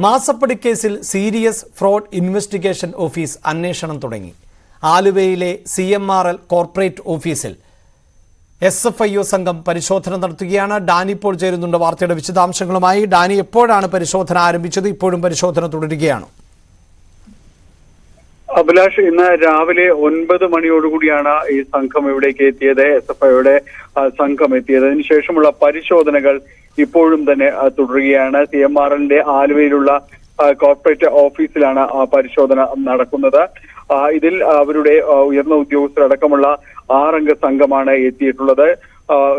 മാസപ്പടി കേസിൽ serious fraud investigation office അന്വേഷണം തുടങ്ങി. ആലുവയിലെ CMRL കോർപ്പറേറ്റ് ഓഫീസിൽ SFIO സംഘം പരിശോധന നടത്തുകയാണ്. ഡാനി ഇപ്പോൾ ചേരുന്നുണ്ട് വാർത്തയുടെ വിശദാംശങ്ങളുമായി. ഡാനി, എപ്പോഴാണ് പരിശോധന ആരംഭിച്ചത്? ഇപ്പോഴും പരിശോധന തുടരുകയാണ്? അഭിലാഷ്, ഇന്ന് രാവിലെ 9 മണിയോടുകൂടിയാണ് ഈ സംഘം ഇവിടേക്ക് എത്തിയത്. SFIOയുടെ സംഘം എത്തിയത്. അതിനുശേഷമുള്ള പരിശോധനകൾ ഇപ്പോഴും തന്നെ തുടരുകയാണ്. CMRLന്റെ ആലുവയിലുള്ള കോർപ്പറേറ്റ് ഓഫീസിലാണ് പരിശോധന നടക്കുന്നത്. ഇതിൽ അവരുടെ ഉയർന്ന ഉദ്യോഗസ്ഥരടക്കമുള്ള 6 അംഗ സംഘമാണ് എത്തിയിട്ടുള്ളത്.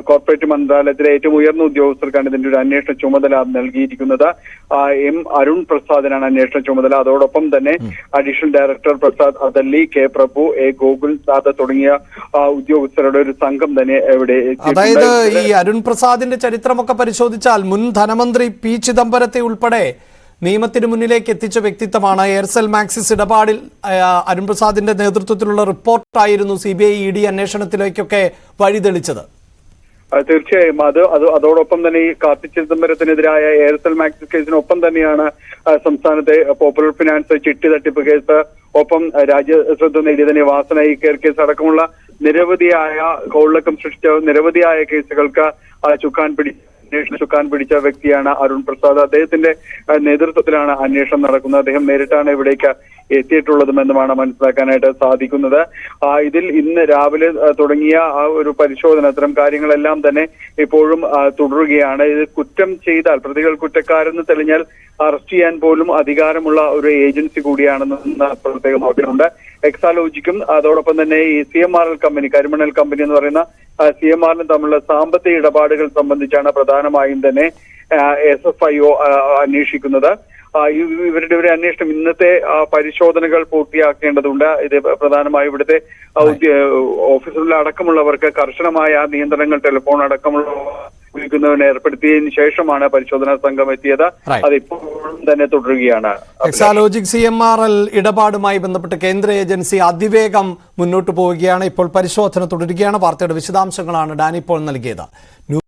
കോർപ്പറേറ്റ് മന്ത്രാലയത്തിലെ ഏറ്റവും ഉയർന്ന ഉദ്യോഗസ്ഥർക്കാണ് ഇതിന്റെ ഒരു അന്വേഷണ ചുമതല നൽകിയിരിക്കുന്നത്. M. അരുൺ പ്രസാദിനാണ് അന്വേഷണ ചുമതല. അതോടൊപ്പം തന്നെ additional director Prasad Adalli, K. Prabhu, A. Gokul Sada തുടങ്ങിയ ഉദ്യോഗസ്ഥരുടെ ഒരു സംഘം തന്നെ ഇവിടെ. അതായത് ഈ അരുൺ പ്രസാദിന്റെ ചരിത്രമൊക്കെ പരിശോധിച്ചാൽ മുൻ ധനമന്ത്രി P. ചിദംബരത്തെ ഉൾപ്പെടെ നിയമത്തിന് മുന്നിലേക്ക് എത്തിച്ച വ്യക്തിത്വമാണ്. എയർസെൽ മാക്സിസ് ഇടപാടിൽ അരുൺ പ്രസാദിന്റെ നേതൃത്വത്തിലുള്ള റിപ്പോർട്ടായിരുന്നു CBI ED അന്വേഷണത്തിലേക്കൊക്കെ വഴിതെളിച്ചത്. തീർച്ചയായും അതോടൊപ്പം തന്നെ ഈ കാർത്തി ചിദംബരത്തിനെതിരായ എയർസെൽ മാക്സിസ് കേസിനൊപ്പം തന്നെയാണ് സംസ്ഥാനത്തെ പോപ്പുലർ ഫിനാൻസ് ചിട്ടി തട്ടിപ്പ് കേസ്, ഒപ്പം രാജ്യശ്രദ്ധ നേടിയ തന്നെ വാസന ഈ കേസ് അടക്കമുള്ള നിരവധിയായ കോളിളക്കം സൃഷ്ടിച്ച നിരവധിയായ കേസുകൾക്ക് ചുക്കാൻ പിടിച്ച വ്യക്തിയാണ് അരുൺ പ്രസാദ്. അദ്ദേഹത്തിന്റെ നേതൃത്വത്തിലാണ് അന്വേഷണം നടക്കുന്നത്. അദ്ദേഹം നേരിട്ടാണ് ഇവിടേക്ക് എത്തിയിട്ടുള്ളതുമെന്നുമാണ് മനസ്സിലാക്കാനായിട്ട് സാധിക്കുന്നത്. ഇതിൽ ഇന്ന് രാവിലെ തുടങ്ങിയ ഒരു പരിശോധന, അത്തരം കാര്യങ്ങളെല്ലാം തന്നെ ഇപ്പോഴും തുടരുകയാണ്. ഇത് കുറ്റം ചെയ്താൽ, പ്രതികൾ കുറ്റക്കാരെന്ന് തെളിഞ്ഞാൽ അറസ്റ്റ് ചെയ്യാൻ പോലും അധികാരമുള്ള ഒരു ഏജൻസി കൂടിയാണെന്ന് പ്രത്യേകം നോക്കുന്നുണ്ട്. എക്സാലോജിക്കും അതോടൊപ്പം തന്നെ ഈ CMRL കമ്പനി, കരിമണൽ കമ്പനി എന്ന് പറയുന്ന CMRL തമ്മിലുള്ള സാമ്പത്തിക ഇടപാടുകൾ സംബന്ധിച്ചാണ് പ്രധാനമായും തന്നെ SFIO അന്വേഷിക്കുന്നത്. ഇവരുടെ ഒരു അന്വേഷണം ഇന്നത്തെ പരിശോധനകൾ പൂർത്തിയാക്കേണ്ടതുണ്ട്. ഇത് പ്രധാനമായും ഇവിടുത്തെ ഓഫീസുകളിൽ അടക്കമുള്ളവർക്ക് കർശനമായ നിയന്ത്രണങ്ങൾ, ടെലിഫോൺ അടക്കമുള്ള ഉപയോഗിക്കുന്നതിന് ഏർപ്പെടുത്തിയതിനു ശേഷമാണ് പരിശോധനാ സംഘം എത്തിയത്. അതിപ്പോഴും തന്നെ തുടരുകയാണ്. എക്സാലോജിക് CMRL ഇടപാടുമായി ബന്ധപ്പെട്ട് കേന്ദ്ര ഏജൻസി അതിവേഗം മുന്നോട്ട് പോവുകയാണ്. ഇപ്പോൾ പരിശോധന തുടരുകയാണ്. വാർത്തയുടെ വിശദാംശങ്ങളാണ് ഡാനി ഇപ്പോൾ നൽകിയത്.